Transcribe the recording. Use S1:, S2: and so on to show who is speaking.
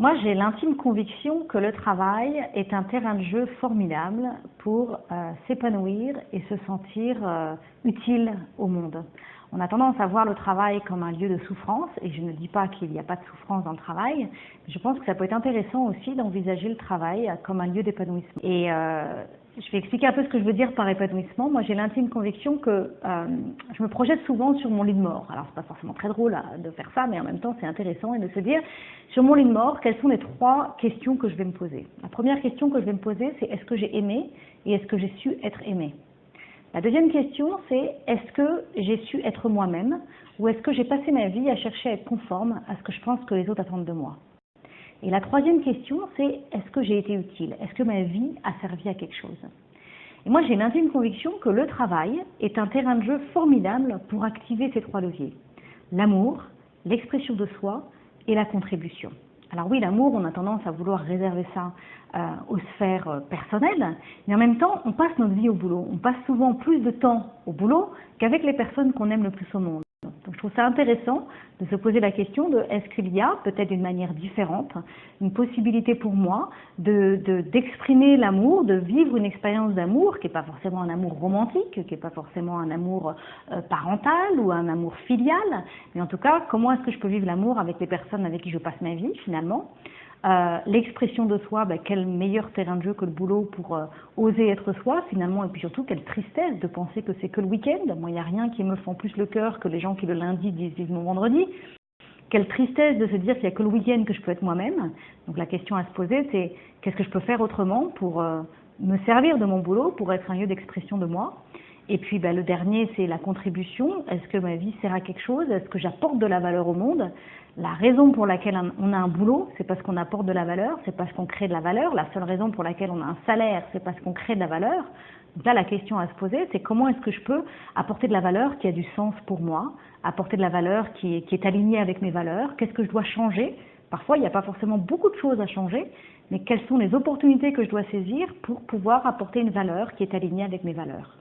S1: Moi, j'ai l'intime conviction que le travail est un terrain de jeu formidable pour s'épanouir et se sentir utile au monde. On a tendance à voir le travail comme un lieu de souffrance, et je ne dis pas qu'il n'y a pas de souffrance dans le travail, mais je pense que ça peut être intéressant aussi d'envisager le travail comme un lieu d'épanouissement. Et je vais expliquer un peu ce que je veux dire par épanouissement. Moi, j'ai l'intime conviction que je me projette souvent sur mon lit de mort. Alors, c'est pas forcément très drôle de faire ça, mais en même temps, c'est intéressant et de se dire, sur mon lit de mort, quelles sont les 3 questions que je vais me poser. La première question que je vais me poser, c'est est-ce que j'ai aimé et est-ce que j'ai su être aimé? La deuxième question, c'est est-ce que j'ai su être moi-même ou est-ce que j'ai passé ma vie à chercher à être conforme à ce que je pense que les autres attendent de moi? Et la troisième question, c'est est-ce que j'ai été utile? Est-ce que ma vie a servi à quelque chose? Et moi, j'ai l'intime conviction que le travail est un terrain de jeu formidable pour activer ces 3 leviers. L'amour, l'expression de soi et la contribution. Alors oui, l'amour, on a tendance à vouloir réserver ça aux sphères personnelles, mais en même temps, on passe notre vie au boulot. On passe souvent plus de temps au boulot qu'avec les personnes qu'on aime le plus au monde. Donc je trouve ça intéressant de se poser la question de est-ce qu'il y a peut-être d'une manière différente une possibilité pour moi d'exprimer l'amour, de vivre une expérience d'amour qui n'est pas forcément un amour romantique, qui n'est pas forcément un amour parental ou un amour filial, mais en tout cas comment est-ce que je peux vivre l'amour avec les personnes avec qui je passe ma vie finalement. L'expression de soi, quel meilleur terrain de jeu que le boulot pour oser être soi finalement, et puis surtout quelle tristesse de penser que c'est que le week-end. Moi, il n'y a rien qui me fend plus le cœur que les gens qui le lundi disent vivement vendredi. Quelle tristesse de se dire qu'il n'y a que le week-end que je peux être moi-même. Donc la question à se poser, c'est qu'est-ce que je peux faire autrement pour me servir de mon boulot, pour être un lieu d'expression de moi. Et puis le dernier, c'est la contribution. Est-ce que ma vie sert à quelque chose? Est-ce que j'apporte de la valeur au monde? La raison pour laquelle on a un boulot, c'est parce qu'on apporte de la valeur, c'est parce qu'on crée de la valeur. La seule raison pour laquelle on a un salaire, c'est parce qu'on crée de la valeur. Donc là, la question à se poser, c'est comment est-ce que je peux apporter de la valeur qui a du sens pour moi, apporter de la valeur qui est alignée avec mes valeurs? Qu'est-ce que je dois changer? Parfois, il n'y a pas forcément beaucoup de choses à changer, mais quelles sont les opportunités que je dois saisir pour pouvoir apporter une valeur qui est alignée avec mes valeurs?